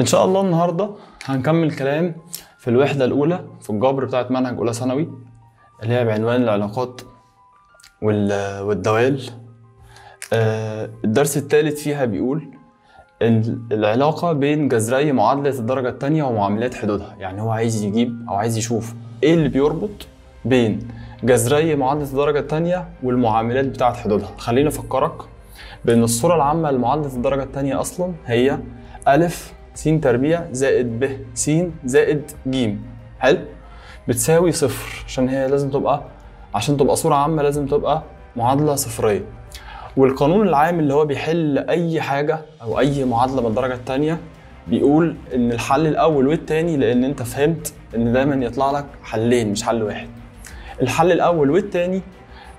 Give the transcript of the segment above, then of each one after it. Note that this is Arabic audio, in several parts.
ان شاء الله النهارده هنكمل كلام في الوحده الاولى في الجبر بتاعت منهج اولى ثانوي اللي هي بعنوان العلاقات والدوال. الدرس الثالث فيها بيقول العلاقه بين جذري معادله الدرجه الثانيه ومعاملات حدودها. يعني هو عايز يجيب او عايز يشوف ايه اللي بيربط بين جذري معادله الدرجه الثانيه والمعاملات بتاعت حدودها. خليني افكرك بان الصوره العامه لمعادله الدرجه الثانيه اصلا هي ا س تربيع زائد ب س زائد ج. حلو، بتساوي صفر عشان تبقى صورة عامة لازم تبقى معادلة صفرية. والقانون العام اللي هو بيحل أي حاجة أو أي معادلة من الدرجة التانية بيقول إن الحل الأول والتاني، لأن أنت فهمت إن دايما يطلع لك حلين مش حل واحد. الحل الأول والتاني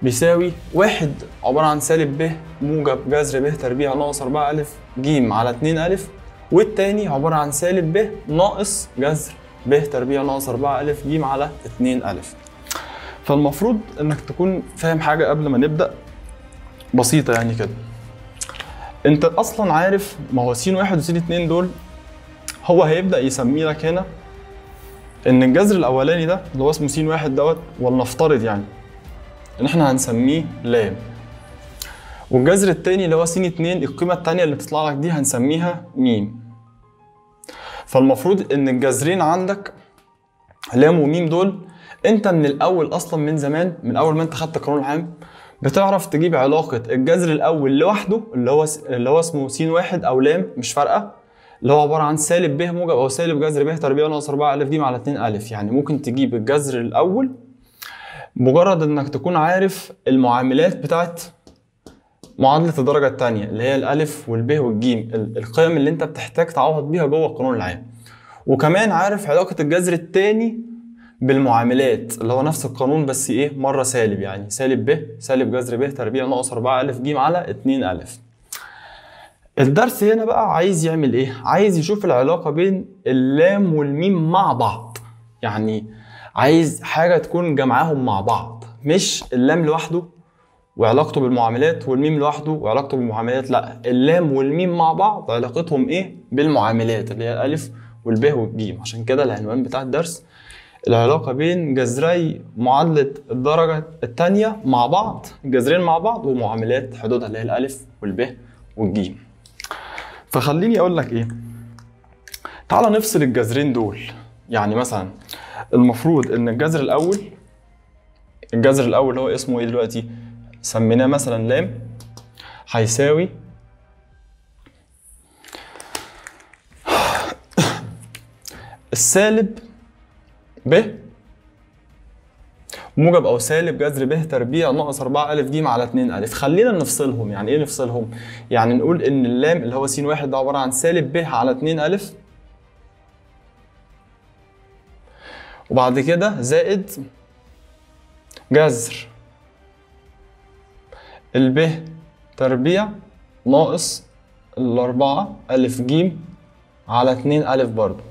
بيساوي واحد عبارة عن سالب ب موجب جذر ب تربيع ناقص 4 أ ج على 2 أ، والتاني عبارة عن سالب ب ناقص جذر ب تربيع ناقص 4 أ ج على 2 أ. فالمفروض انك تكون فاهم حاجة قبل ما نبدأ بسيطة يعني كده. انت اصلا عارف ما هو س واحد وس اتنين دول هو هيبدأ يسمي لك هنا ان الجذر الاولاني ده اللي هو اسمه س واحد دوت، ولنفترض يعني ان احنا هنسميه لام، والجذر التاني اللي هو س اتنين القيمة التانية اللي بتطلع لك دي هنسميها م. فالمفروض ان الجذرين عندك لام وميم دول انت من الاول اصلا من زمان، من اول ما انت خدت القانون العام بتعرف تجيب علاقة الجذر الاول لوحده اللي هو اسمه س واحد او لام مش فارقة، اللي هو عبارة عن سالب ب موجب او سالب جذر ب تربيع ناقص 4 أ ج على 2 أ. يعني ممكن تجيب الجذر الاول مجرد انك تكون عارف المعاملات بتاعت معادلة الدرجة الثانية اللي هي الألف والب والجيم، القيم اللي انت بتحتاج تعوض بيها جوه القانون العام. وكمان عارف علاقة الجذر الثاني بالمعاملات اللي هو نفس القانون بس ايه مرة سالب، يعني سالب ب سالب جذر ب تربيع ناقص 4 أ ج على 2 أ. الدرس هنا بقى عايز يعمل ايه؟ عايز يشوف العلاقة بين اللام والميم مع بعض، يعني عايز حاجة تكون جمعاهم مع بعض، مش اللام لوحده وعلاقته بالمعاملات والميم لوحده وعلاقته بالمعاملات، لا اللام والميم مع بعض علاقتهم ايه؟ بالمعاملات اللي هي الألف والب والجيم. عشان كده العنوان بتاع الدرس العلاقة بين جذري معادلة الدرجة الثانية مع بعض، الجذرين مع بعض ومعاملات حدودها اللي هي الألف والب والجيم. فخليني أقول لك إيه؟ تعالى نفصل الجذرين دول. يعني مثلا المفروض إن الجذر الأول هو اسمه إيه دلوقتي؟ سميناه مثلا لام، هيساوي السالب ب موجب او سالب جذر ب تربيع ناقص 4 أ ج على 2 أ. خلينا نفصلهم. يعني ايه نفصلهم؟ يعني نقول ان اللام اللي هو س واحد ده عباره عن سالب ب على 2 أ، وبعد كده زائد جذر الب تربيع ناقص 4 أ ج على 2 أ برضه.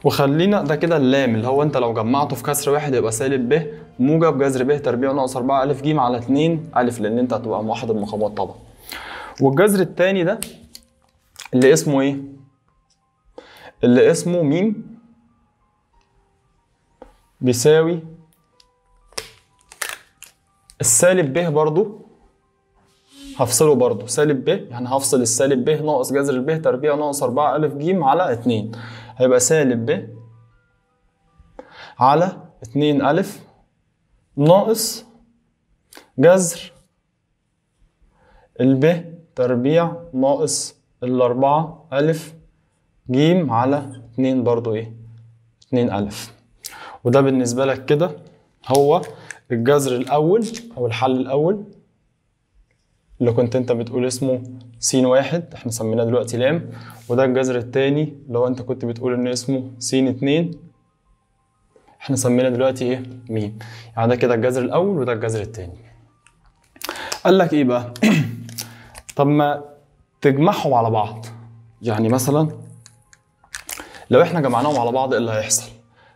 وخلينا ده كده اللام اللي هو انت لو جمعته في كسر واحد يبقى سالب ب موجب جذر ب تربيع ناقص 4 أ ج على 2 أ، لان انت هتبقى موحد المقامات طبعا. والجذر الثاني ده اللي اسمه ايه؟ اللي اسمه م، بيساوي السالب ب برضو، هفصله برضو سالب ب، يعني هفصل السالب ب ناقص جذر الب تربيع ناقص 4 أ ج على 2، هيبقى سالب ب على 2 أ ناقص جذر الب تربيع ناقص 4 أ ج على 2 برضو ايه؟ 2 أ. وده بالنسبة لك كده هو الجذر الأول أو الحل الأول اللي كنت انت بتقول اسمه س واحد، احنا سميناه دلوقتي لام. وده الجذر التاني اللي هو انت كنت بتقول انه اسمه س اتنين، احنا سميناه دلوقتي ايه؟ م. يعني ده كده الجذر الاول وده الجذر التاني. قال لك ايه بقى؟ طب ما تجمعهم على بعض. يعني مثلا لو احنا جمعناهم على بعض ايه اللي هيحصل؟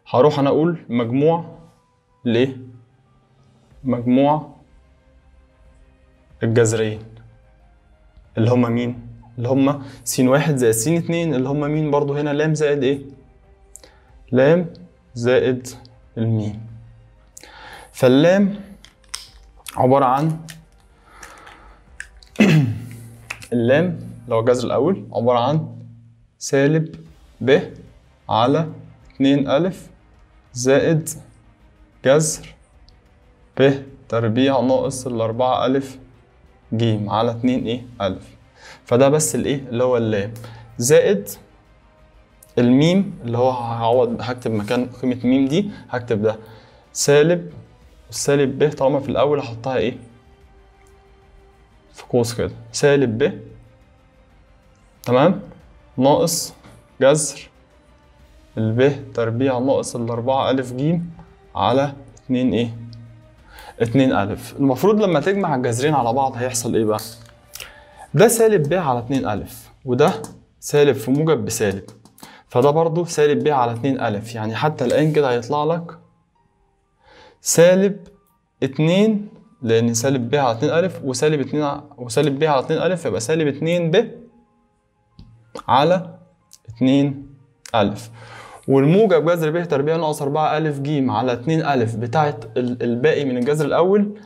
هروح انا اقول مجموع ليه؟ مجموع الجذرين اللي هما مين اللي هم س واحد زائد س اتنين اللي هم مين برضو هنا؟ لام زائد ايه؟ لام زائد الميم. فاللام عبارة عن اللام لو الجذر الأول عبارة عن سالب ب على 2 ألف زائد جذر ب تربيع ناقص 4 ألف ج على 2 ايه ألف. فده بس الايه اللي هو اللام، زائد الميم اللي هو هعوض، هكتب مكان قيمة ميم دي هكتب ده سالب السالب ب، طالما في الأول هحطها ايه في قوس كده، سالب ب تمام ناقص جذر الب تربيع ناقص 4 ألف ج على 2 ايه 2 ألف. المفروض لما تجمع الجذرين على بعض هيحصل ايه بقى؟ ده سالب ب على 2 ألف وده سالب في موجب بسالب، فده برضو سالب ب على 2 ألف، يعني حتى الآن كده هيطلع لك سالب 2 لأن سالب ب على 2 ألف وسالب 2 وسالب ب على 2 ألف يبقى سالب 2 ب على 2 ألف. والموجب جذر ب تربيع ناقص 4 ألف ج على 2 ألف بتاعت الباقي من الجذر الأول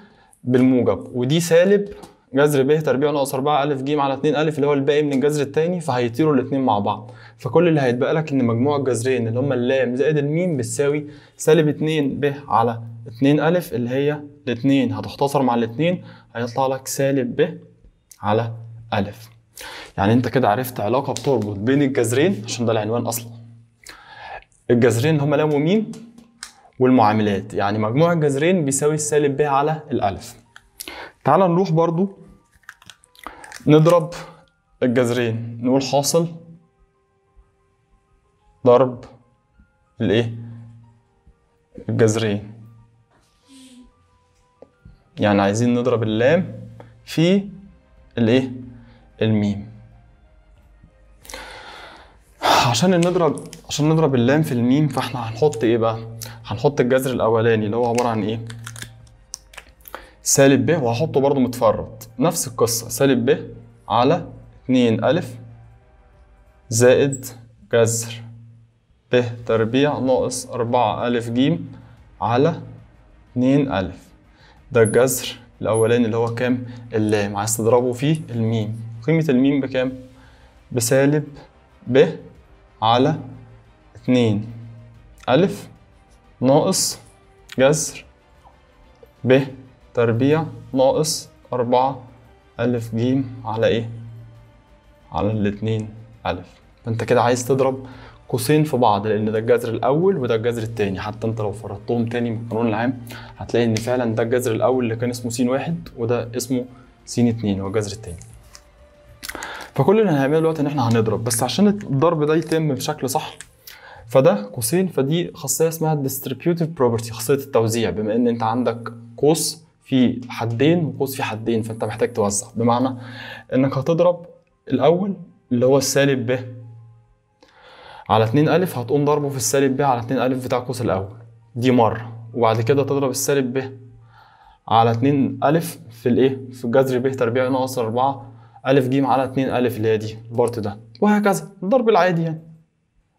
بالموجب، ودي سالب جذر ب تربيع ناقص 4 ألف ج على 2 ألف اللي هو الباقي من الجذر التاني، فهيطيروا الاتنين مع بعض. فكل اللي هيتبقى لك إن مجموع الجذرين اللي هما اللام زائد الميم بتساوي سالب 2 ب على 2 ألف اللي هي الاتنين هتختصر مع الاتنين هيطلع لك سالب ب على ألف. يعني أنت كده عرفت علاقة بتربط بين الجذرين عشان ده العنوان أصلا. الجذرين هما لام وميم والمعاملات، يعني مجموع الجذرين بيساوي السالب ب على الألف. تعال نروح برضو نضرب الجذرين، نقول حاصل ضرب الايه الجذرين، يعني عايزين نضرب اللام في الايه الميم. عشان نضرب اللام في الميم فاحنا هنحط ايه بقى؟ هنحط الجذر الاولاني اللي هو عباره عن ايه؟ سالب ب، وهحطه برضو متفرد نفس القصه، سالب ب على 2 ألف زائد جذر ب تربيع ناقص 4 ألف ج على 2 ألف. ده الجذر الأولاني اللي هو كام؟ اللام، عايز تضربه فيه الميم. قيمة الميم بكام؟ بسالب ب على 2 ألف ناقص جذر ب تربيع ناقص 4 ألف ج على ايه؟ على 2 ألف. فانت كده عايز تضرب قوسين في بعض لان ده الجذر الاول وده الجذر التاني، حتى انت لو فرضتهم تاني من القانون العام هتلاقي ان فعلا ده الجذر الاول اللي كان اسمه س واحد وده اسمه س اتنين هو الجذر التاني. فكل اللي هنعمله دلوقتي ان احنا هنضرب، بس عشان الضرب ده يتم بشكل صح فده قوسين، فدي خاصيه اسمها distributive property، خاصيه التوزيع. بما ان انت عندك قوس في حدين وقوس في حدين فانت محتاج توزع، بمعنى انك هتضرب الاول اللي هو السالب ب على 2 ألف هتقوم ضربه في السالب ب على 2 ألف بتاع القوس الأول دي مرة، وبعد كده تضرب السالب ب على 2 ألف في الإيه؟ في الجذر ب تربيع ناقص 4 ألف ج على 2 ألف اللي هي دي البارت ده، وهكذا الضرب العادي. يعني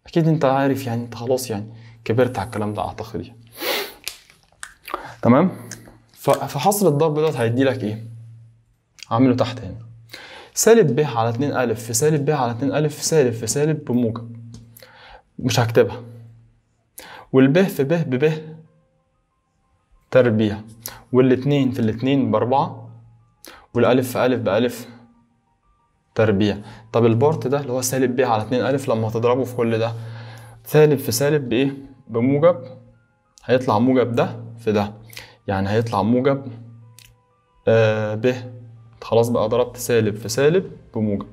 أكيد أنت عارف، يعني أنت خلاص يعني كبرت على الكلام ده أعتقد يعني. تمام؟ فحصر الضرب ده هيدي لك إيه؟ هعمله تحت هنا سالب ب على 2 ألف في سالب ب على 2 ألف في سالب في سالب بموجب، مش هكتبها، والب في ب بب تربيع، والاتنين في الاتنين باربعة، والالف في الف بألف تربيع. طب البارت ده اللي هو سالب ب على 2 ألف لما هتضربه في كل ده سالب في سالب بايه؟ بموجب، هيطلع موجب ده في ده، يعني هيطلع موجب ب، خلاص بقى ضربت سالب في سالب بموجب،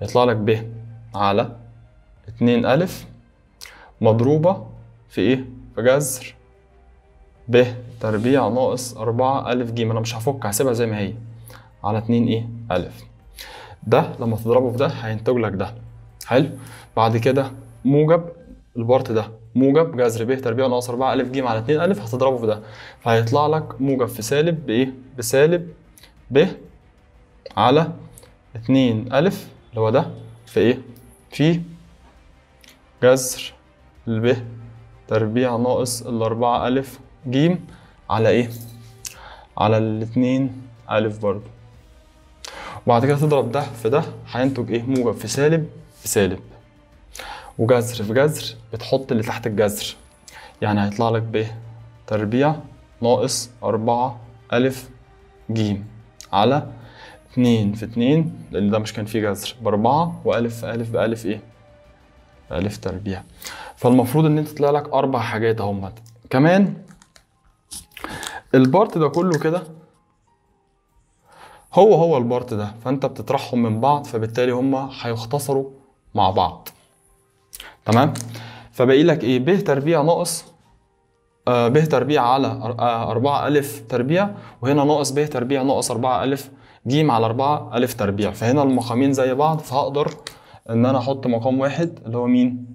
يطلع لك ب على 2 ألف مضروبة في ايه؟ في جذر ب تربيع ناقص 4 ألف ج. انا مش هفك، هسيبها زي ما هي على 2 ايه؟ ألف. ده لما تضربه في ده هينتج لك ده. حلو. بعد كده موجب البارت ده موجب جذر ب تربيع ناقص 4 ألف ج على 2 ألف هتضربه في ده، فهيطلع لك موجب في سالب بايه؟ بسالب ب على 2 ألف اللي هو ده في ايه؟ في جذر ب تربيع ناقص الأربعة ألف جيم على ايه؟ على الاتنين ألف برضو. وبعد كده تضرب ده في ده، هينتج ايه؟ موجب في سالب في سالب، وجذر في جذر بتحط اللي تحت الجذر، يعني هيطلع لك ب تربيع ناقص 4 ألف جيم على 2 في 2، لأن ده مش كان فيه جذر، ب4 وألف في ألف بألف إيه؟ بألف تربيع. فالمفروض إن أنت تطلع لك 4 حاجات أهمت. كمان البارت ده كله كده هو البارت ده، فأنت بتطرحهم من بعض، فبالتالي هما هيختصروا مع بعض. تمام؟ فبقي لك إيه؟ ب تربيع ناقص ب تربيع على 4 ألف تربيع، وهنا ناقص ب تربيع ناقص 4 ألف ج على 4 ألف تربيع. فهنا المقامين زي بعض، فهقدر إن أنا أحط مقام واحد اللي هو مين؟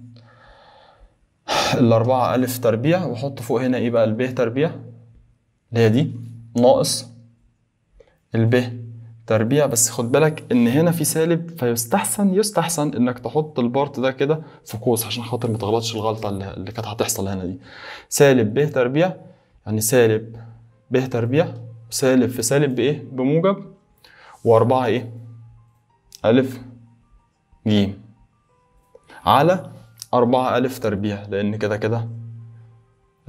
ال4 ألف تربيع، وأحط فوق هنا إيه بقى؟ الب تربيع اللي هي دي ناقص الب تربيع. بس خد بالك إن هنا في سالب، فيستحسن إنك تحط البارت ده كده في قوس عشان خاطر متغلطش الغلطة اللي كانت هتحصل هنا دي. سالب ب تربيع يعني سالب ب تربيع، سالب في سالب بإيه؟ بموجب، وأربعة إيه؟ ألف جيم على 4 ألف تربيع، لأن كده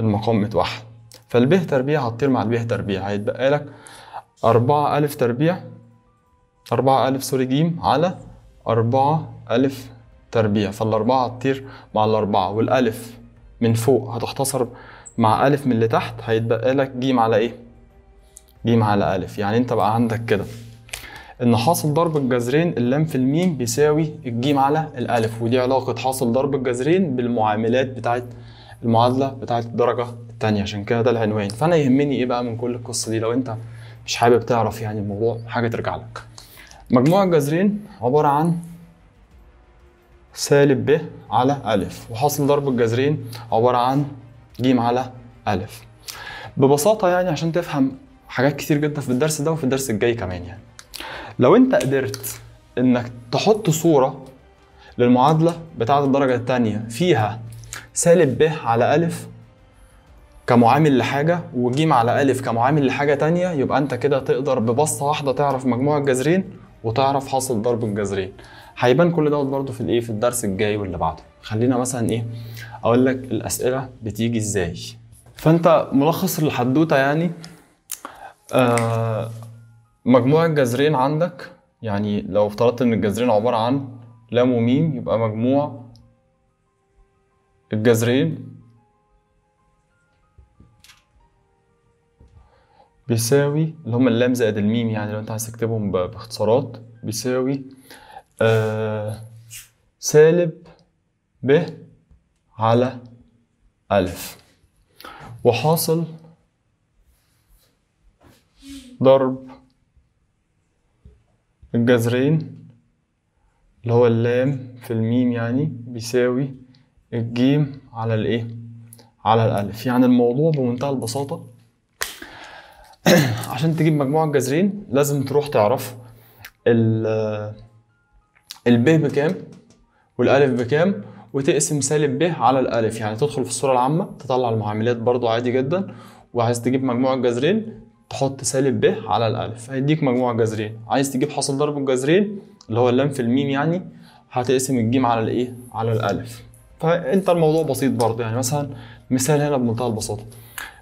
المقام متوحد. فالب تربيع هتطير مع الب تربيع، هيتبقى لك 4 ألف تربيع 4 ألف سوري جيم على 4 ألف تربيع. فالأربعة هتطير مع الأربعة، والألف من فوق هتختصر مع ألف من اللي تحت، هيتبقى لك جيم على إيه؟ جيم على ألف. يعني أنت بقى عندك كده إن حاصل ضرب الجذرين اللام في الميم بيساوي الجيم على الألف، ودي علاقة حاصل ضرب الجذرين بالمعاملات بتاعت المعادلة بتاعت الدرجة التانية، عشان كده ده العنوان. فأنا يهمني إيه بقى من كل القصة دي؟ لو أنت مش حابب تعرف يعني الموضوع، حاجة ترجع لك. مجموع الجذرين عبارة عن سالب ب على ألف، وحاصل ضرب الجذرين عبارة عن ج على ألف. ببساطة يعني عشان تفهم حاجات كتير جدا في الدرس ده وفي الدرس الجاي كمان، يعني لو انت قدرت انك تحط صورة للمعادلة بتاعة الدرجة التانية فيها سالب ب على ألف كمعامل لحاجة وج على ألف كمعامل لحاجة تانية، يبقى انت كده تقدر ببسطة واحدة تعرف مجموع الجذرين وتعرف حاصل ضرب الجذرين. هيبان كل دوت برضه في الايه، في الدرس الجاي واللي بعده. خلينا مثلا ايه اقول لك الاسئله بتيجي ازاي. فانت ملخص الحدوته يعني مجموع الجذرين عندك، يعني لو افترضت ان الجذرين عباره عن لام وميم، يبقى مجموع الجذرين بيساوي اللي هم اللام زائد الميم، يعني لو انت عايز تكتبهم باختصارات بيساوي سالب ب على ألف، وحاصل ضرب الجذرين اللي هو اللام في الميم يعني بيساوي الجيم على الايه، على الألف. يعني الموضوع بمنتهى البساطة عشان تجيب مجموع الجذرين لازم تروح تعرف الب بكام والألف بكام، وتقسم سالب ب على الألف. يعني تدخل في الصورة العامة تطلع المعاملات برضو عادي جدا، وعايز تجيب مجموع الجذرين تحط سالب ب على الألف هيديك مجموع الجذرين. عايز تجيب حاصل ضرب الجذرين اللي هو اللام في الميم يعني هتقسم الجيم على الايه، على الألف. فانت الموضوع بسيط برضو. يعني مثلا مثال هنا بمنتهى البساطة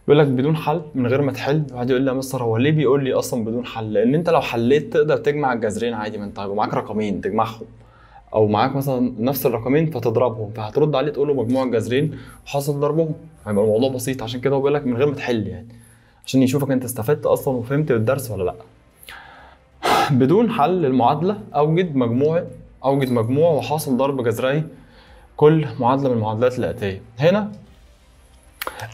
بيقول لك بدون حل من غير ما تحل. واحد يقول لي يا مستر هو ليه بيقول لي اصلا بدون حل؟ لان انت لو حليت تقدر تجمع الجذرين عادي، ما انت هيبقى معاك رقمين تجمعهم، او معاك مثلا نفس الرقمين فتضربهم، فهترد عليه تقول له مجموع الجذرين وحاصل ضربهم، هيبقى الموضوع بسيط. عشان كده هو بيقول لك من غير ما تحل، يعني عشان يشوفك انت استفدت اصلا وفهمت الدرس ولا لا. بدون حل المعادله اوجد مجموع وحاصل ضرب جذري كل معادله من المعادلات الاتيه. هنا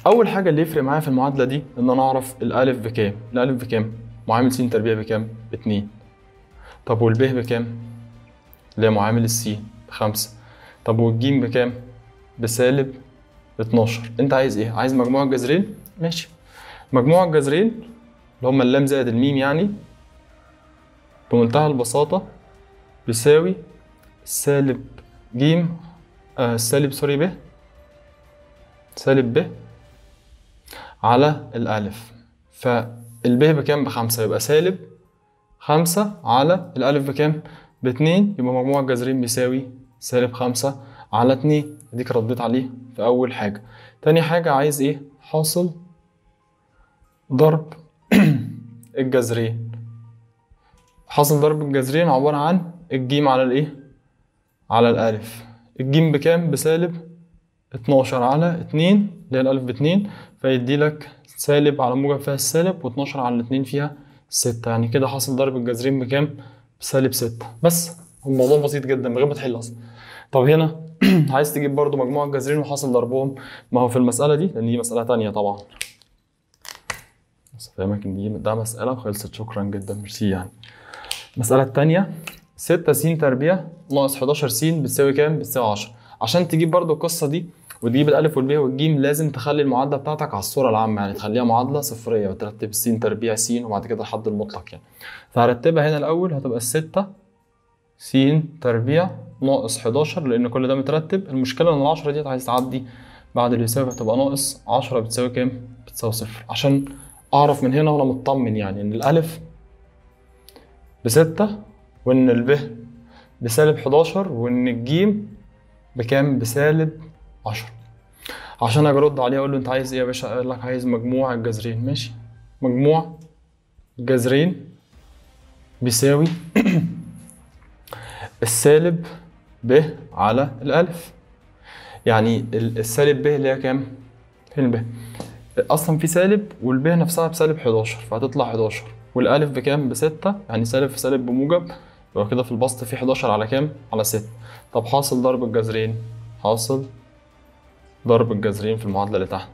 اول حاجه اللي يفرق معايا في المعادله دي ان انا اعرف الالف بكام. الالف بكام؟ معامل س تربيع بكام؟ ب2. طب والب بكام؟ اللي هي معامل السين ب5. طب والجيم بكام؟ بسالب 12. انت عايز ايه؟ عايز مجموع الجذرين؟ ماشي. مجموع الجذرين اللي هم اللام زائد الميم يعني بمنتهى البساطة بيساوي سالب ج سالب سوري ب سالب ب على الألف. فالب بكام؟ ب5، يبقى سالب 5 على الألف بكام؟ ب2، يبقى مجموع الجذرين بيساوي سالب 5 على 2. اديك رديت عليه في أول حاجة. تاني حاجة عايز ايه؟ حاصل ضرب الجذرين. حاصل ضرب الجذرين عبارة عن الجيم على الايه؟ على الألف. الجيم بكام؟ بسالب 12 على 2 اللي هي الألف ب2، فيدي لك سالب على موجب فيها السالب و12 على 2 فيها 6. يعني كده حاصل ضرب الجذرين بكام؟ بسالب 6. بس الموضوع بسيط جدا من غير ما تحل أصلا. طب هنا عايز تجيب برضو مجموع الجذرين وحاصل ضربهم. ما هو في المسألة دي، لأن دي مسألة تانية طبعا، بس فاهمك إن ده مسألة وخلصت. شكرا جدا، ميرسي. يعني المسألة التانية 6 س تربيع ناقص 11 س بتساوي كام؟ بتساوي 10. عشان تجيب برضو القصة دي وتجيب الألف والب والجيم لازم تخلي المعادلة بتاعتك على الصورة العامة، يعني تخليها معادلة صفرية وترتب س تربيع س وبعد كده الحد المطلق يعني. فهرتبها هنا الأول، هتبقى 6 س تربيع ناقص 11 لأن كل ده مترتب. المشكلة إن ال10 ديت عايز تعدي بعد اللي يساوي، هتبقى ناقص 10 بتساوي كام؟ بتساوي 0. عشان أعرف من هنا وأنا مطمن يعني إن الألف ب6 وإن الب بسالب 11 وإن الجيم بكام؟ بسالب 10. عشان اجي ارد عليه اقول له انت عايز ايه يا باشا؟ قال لك عايز مجموع الجذرين. ماشي، مجموع الجذرين بيساوي السالب ب على الالف. يعني السالب ب اللي هي كام؟ فين الب؟ اصلا في سالب والب نفسها بسالب 11، فهتطلع 11 والالف بكام؟ ب6، يعني سالب في سالب بموجب، يبقى كده في البسط في 11 على كام؟ على 6. طب حاصل ضرب الجذرين، حاصل ضرب الجذرين في المعادلة اللي تحت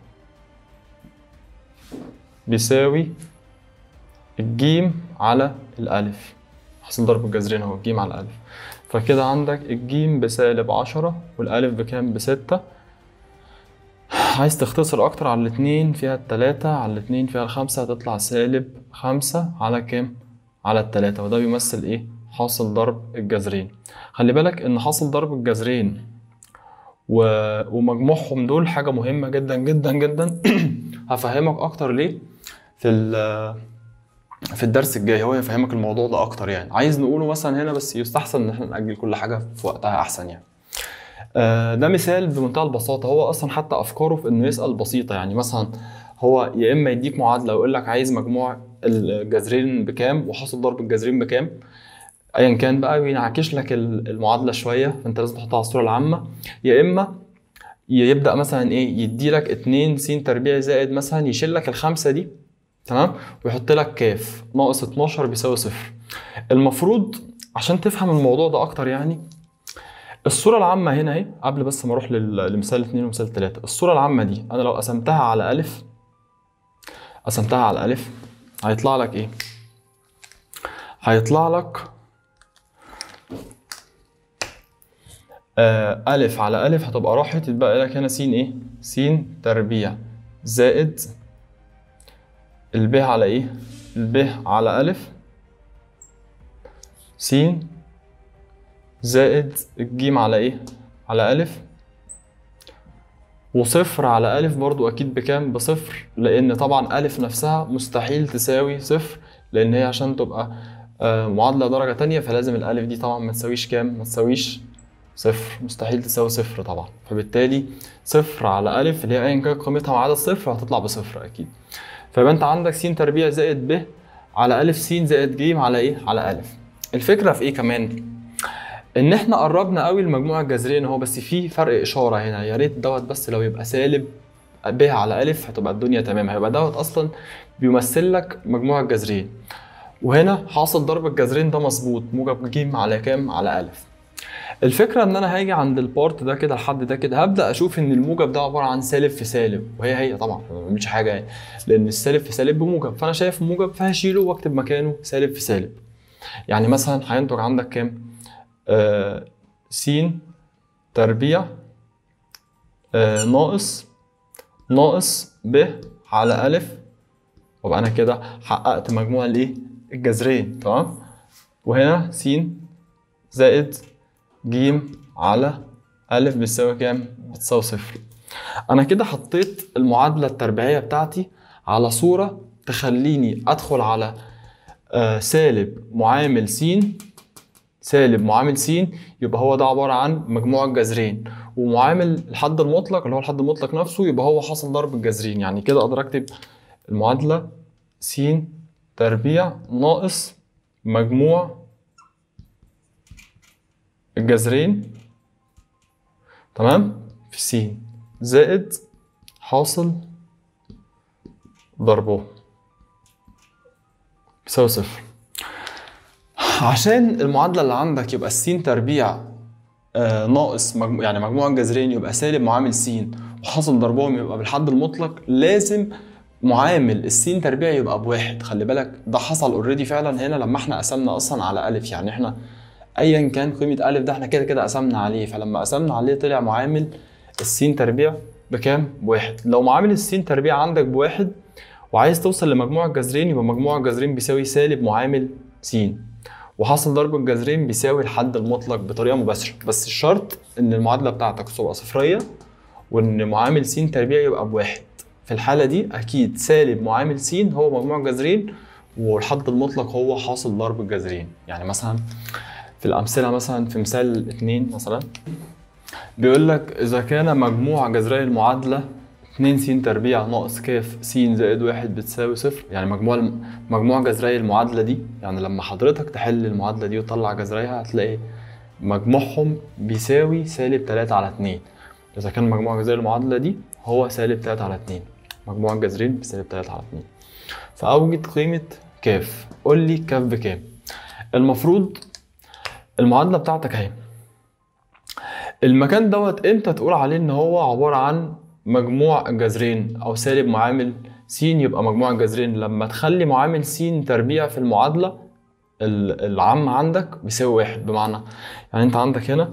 بيساوي الجيم على الألف. حاصل ضرب الجذرين هو الجيم على الألف. فكده عندك الجيم بسالب 10 والألف بكام؟ ب6. عايز تختصر أكتر على الاتنين فيها ال3 على الاتنين فيها ال5، هتطلع سالب 5 على كام؟ على ال3. وده بيمثل إيه؟ حاصل ضرب الجذرين. خلي بالك إن حاصل ضرب الجذرين ومجموعهم دول حاجة مهمة جدا جدا جدا. هفهمك أكتر ليه في الدرس الجاي، هو يفهمك الموضوع ده أكتر. يعني عايز نقوله مثلا هنا، بس يستحسن إن احنا نأجل كل حاجة في وقتها أحسن يعني. ده مثال بمنتهى البساطة. هو أصلا حتى أفكاره في إنه يسأل بسيطة. يعني مثلا هو يا إما يديك معادلة ويقول لك عايز مجموع الجذرين بكام وحاصل ضرب الجذرين بكام، ايا كان بقى، وينعكش لك المعادله شويه، فانت لازم تحطها على الصوره العامه. يا اما يبدا مثلا ايه، يدي لك 2 س تربيع زائد مثلا، يشيل لك ال5 دي تمام ويحط لك كاف ناقص 12 بيساوي 0. المفروض عشان تفهم الموضوع ده اكتر يعني، الصوره العامه هنا اهي، قبل بس ما اروح لمثال 2 ومثال 3. الصوره العامه دي انا لو قسمتها على الف، هيطلع لك ايه؟ هيطلع لك ألف على ألف هتبقى راحت، يتبقى لك هنا س إيه؟ س تربيع زائد الب على إيه؟ الب على ألف س زائد الجيم على إيه؟ على ألف، وصفر على ألف برضو أكيد بكام؟ بصفر، لأن طبعا ألف نفسها مستحيل تساوي صفر، لأن هي عشان تبقى معادلة درجة تانية فلازم الألف دي طبعا ما تساويش كام؟ ما تساويش صفر، مستحيل تساوي صفر طبعا. فبالتالي صفر على ألف اللي هي أيا كان قيمتها ما عدا الصفر هتطلع بصفر أكيد. فيبقى أنت عندك س تربيع زائد ب على ألف س زائد ج على إيه؟ على ألف. الفكرة في إيه كمان؟ إن إحنا قربنا قوي المجموع الجذرين أهو، بس في فرق إشارة هنا. يا ريت دوت بس لو يبقى سالب ب على ألف هتبقى الدنيا تمام، هيبقى دوت أصلا بيمثل لك مجموع الجذرين. وهنا حاصل ضرب الجذرين ده مظبوط، موجب ج على كام؟ على ألف. الفكرة ان انا هاجي عند البارت ده كده لحد ده كده، هبدأ اشوف ان الموجب ده عبارة عن سالب في سالب، وهي طبعا ما بعملش حاجة يعني، لان السالب في سالب بموجب، فانا شايف موجب فهشيله واكتب مكانه سالب في سالب. يعني مثلا هينتج عندك كام؟ س تربيع ناقص ب على ألف، وابقى انا كده حققت مجموع الايه؟ الجذرين. تمام. وهنا س زائد ج على أ بتساوي كام؟ بتساوي صفر. أنا كده حطيت المعادلة التربيعية بتاعتي على صورة تخليني أدخل على سالب معامل س، سالب معامل س يبقى هو ده عبارة عن مجموع الجذرين، ومعامل الحد المطلق اللي هو الحد المطلق نفسه يبقى هو حاصل ضرب الجذرين. يعني كده أقدر أكتب المعادلة س تربيع ناقص مجموع الجذرين، تمام، في س زائد حاصل ضربه بيساوي صفر. عشان المعادلة اللي عندك يبقى س تربيع ناقص يعني مجموع الجذرين يبقى سالب معامل س وحاصل ضربهم يبقى بالحد المطلق، لازم معامل الس تربيع يبقى بواحد. خلي بالك ده حصل اوريدي فعلا هنا لما احنا قسمنا اصلا على أ، يعني احنا ايا كان قيمة أ ده احنا كده كده قسمنا عليه، فلما قسمنا عليه طلع معامل الس تربيع بكام؟ بواحد. لو معامل الس تربيع عندك بواحد وعايز توصل لمجموع الجذرين يبقى مجموع الجذرين بيساوي سالب معامل س، وحاصل ضرب الجذرين بيساوي الحد المطلق بطريقه مباشره، بس الشرط ان المعادله بتاعتك تبقى صفريه وان معامل س تربيع يبقى بواحد. في الحاله دي اكيد سالب معامل س هو مجموع الجذرين والحد المطلق هو حاصل ضرب الجذرين. يعني مثلا في الامثله، مثلا في مثال 2 مثلا بيقول لك اذا كان مجموع جذري المعادله 2 س تربيع ناقص ك س زائد 1 بتساوي صفر. يعني مجموع جذري المعادلة دي، يعني لما حضرتك تحل المعادلة دي وتطلع جذريها هتلاقي مجموعهم بيساوي سالب 3 على 2. إذا كان مجموع جذري المعادلة دي هو سالب 3 على 2، مجموع الجذرين بسالب 3 على 2. فأوجد قيمة ك. قول لي ك بكام؟ المفروض المعادلة بتاعتك اهي، المكان دوت امتى تقول عليه ان هو عبارة عن مجموع الجذرين او سالب معامل س؟ يبقى مجموع الجذرين لما تخلي معامل س تربيع في المعادلة العامة عندك بيساوي واحد. بمعنى يعني انت عندك هنا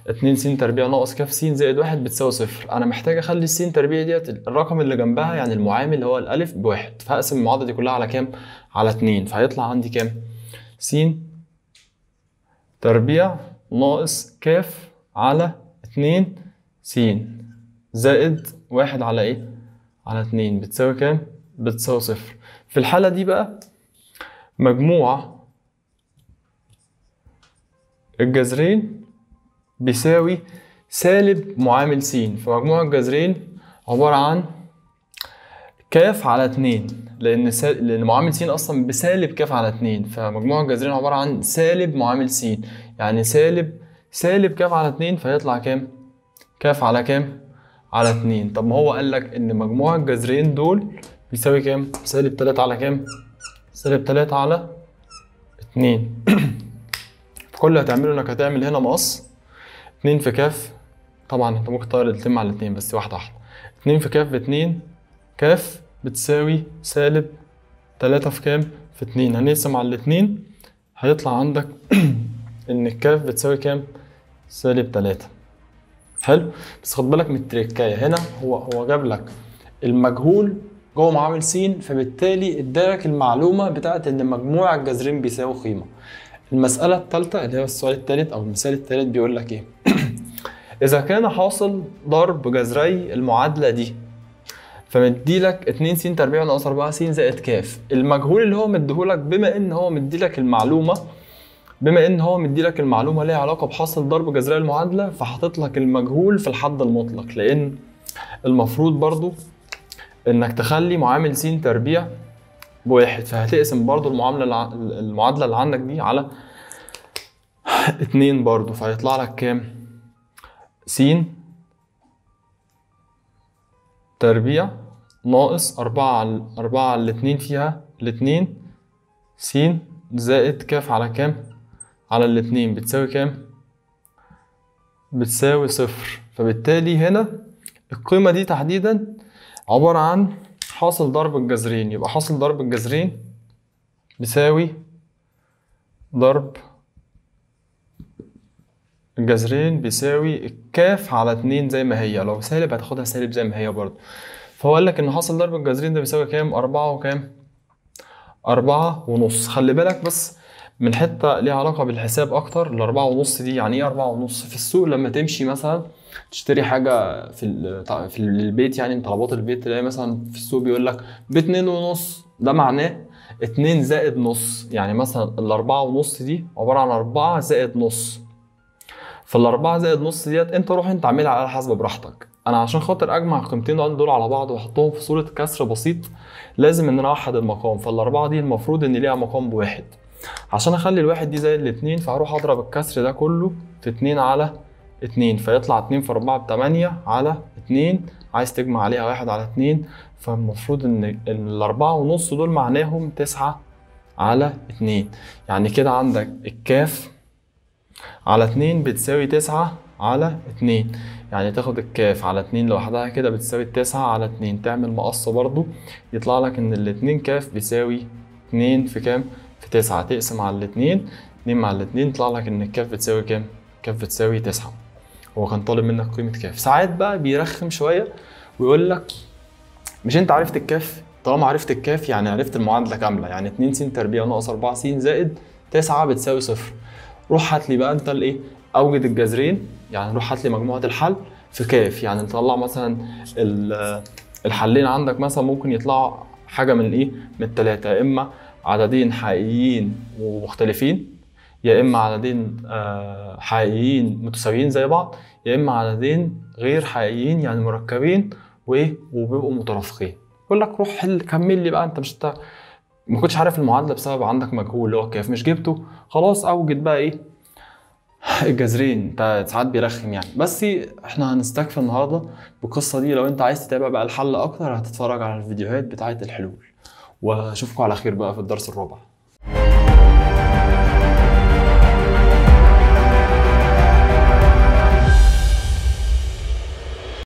2 س تربيع ناقص ك س زائد 1 بتساوي صفر، انا محتاج اخلي الس تربيع ديت الرقم اللي جنبها يعني المعامل اللي هو الالف بواحد، فهقسم المعادلة دي كلها على كام؟ على 2، فهيطلع عندي كام؟ س تربيع ناقص ك على 2 س زائد 1 على ايه؟ على 2 بتساوي كام؟ بتساوي صفر. في الحالة دي بقى مجموع الجذرين بيساوي سالب معامل س، فمجموع الجذرين عبارة عن ك على 2، لأن معامل س أصلا بسالب ك على 2، فمجموع الجذرين عبارة عن سالب معامل س، يعني سالب ك على 2، فيطلع كام؟ ك على كام؟ على 2. طب ما هو قال لك ان مجموع الجذرين دول بيساوي كام؟ سالب 3 على كام؟ سالب 3 على 2. فكل اللي هتعمله انك هتعمل هنا مقص 2 في ك، طبعا انت ممكن تغير الاتنين مع الاتنين بس واحده واحده. 2 في ك في 2 ك بتساوي سالب 3 في كام؟ في 2. هنقسم على الاتنين هيطلع عندك ان الكاف بتساوي كام؟ سالب 3. حلو، بس خد بالك من التريكايه هنا، هو جاب لك المجهول جوه معامل س، فبالتالي ادالك المعلومه بتاعت ان مجموع الجذرين بيساوي قيمه. المساله الثالثه اللي هي السؤال الثالث او المثال الثالث بيقول لك ايه؟ اذا كان حاصل ضرب جذري المعادله دي فمديلك 2 س تربيع ناقص 4 س زائد ك، المجهول اللي هو مديهولك بما ان هو مديلك المعلومه ليها علاقه بحاصل ضرب جذري المعادله، فحاطط لك المجهول في الحد المطلق، لان المفروض برضو انك تخلي معامل س تربيع بواحد، فهتقسم برضو المعادله اللي عندك دي على 2 برضو، فهيطلع لك كام؟ س تربيع ناقص 4 على 2 فيها ال2 س زائد ك على كام؟ على الاتنين بتساوي كام؟ بتساوي صفر. فبالتالي هنا القيمة دي تحديدا عبارة عن حاصل ضرب الجذرين، يبقى حاصل ضرب الجذرين بيساوي ضرب الجذرين بيساوي الكاف على 2 زي ما هي، لو سالب هتاخدها سالب زي ما هي برضه. فهو قال لك ان حاصل ضرب الجذرين ده بيساوي كام؟ 4 وكام؟ 4 ونص. خلي بالك بس من حته ليها علاقه بالحساب اكتر. الاربعة ونص دي يعني ايه 4.5 في السوق؟ لما تمشي مثلا تشتري حاجه في البيت، يعني طلبات البيت، تلاقي مثلا في السوق بيقول لك ب2.5، ده معناه 2 زائد نص. يعني مثلا الاربعة ونص دي عباره عن 4 زائد نص. فالاربعة زائد نص ديت انت روح انت اعملها على حسب براحتك. انا عشان خاطر اجمع القيمتين دول على بعض واحطهم في صوره كسر بسيط لازم ان انا اوحد المقام. فالاربعة دي المفروض ان ليها مقام بواحد. عشان اخلي الواحد دي زي الاتنين فهروح اضرب الكسر ده كله في 2 على 2، فيطلع 2 في 4 ب8 على 2. عايز تجمع عليها 1 على 2، فالمفروض ان الاربعة ونص دول معناهم 9 على 2. يعني كده عندك الكاف على 2 بتساوي 9 على 2. يعني تاخد الكاف على 2 لوحدها كده بتساوي 9 على 2، تعمل مقص برضو يطلع لك ان الاتنين كاف بيساوي 2 في كام؟ في 9. تقسم على الاتنين، 2 مع الاتنين يطلع لك ان الكاف بتساوي كام؟ الكاف بتساوي 9. هو كان طالب منك قيمة كاف. ساعات بقى بيرخم شوية ويقول لك مش انت عرفت الكاف؟ طالما عرفت الكاف يعني عرفت المعادلة كاملة، يعني 2 س تربيع ناقص 4 س زائد 9 بتساوي 0. روح هات لي بقى انت الايه؟ اوجد الجذرين، يعني روح هات لي مجموعة الحل في كاف. يعني نطلع مثلا الحلين عندك مثلا ممكن يطلعوا حاجة من الايه؟ من التلاتة، يا اما عددين حقيقيين ومختلفين، يا اما عددين حقيقيين متساويين زي بعض، يا اما عددين غير حقيقيين يعني مركبين وبيبقوا مترافقين. يقول لك روح حل كمل لي بقى. انت مش ما كنتش عارف المعادله بسبب عندك مجهول اللي هو كيف مش جبته، خلاص اوجد بقى ايه؟ الجذرين. انت ساعات بيرخم يعني. بس احنا هنستكفي النهارده بالقصه دي. لو انت عايز تتابع بقى الحل اكتر هتتفرج على الفيديوهات بتاعه الحلول. واشوفكم على خير بقى في الدرس الرابع.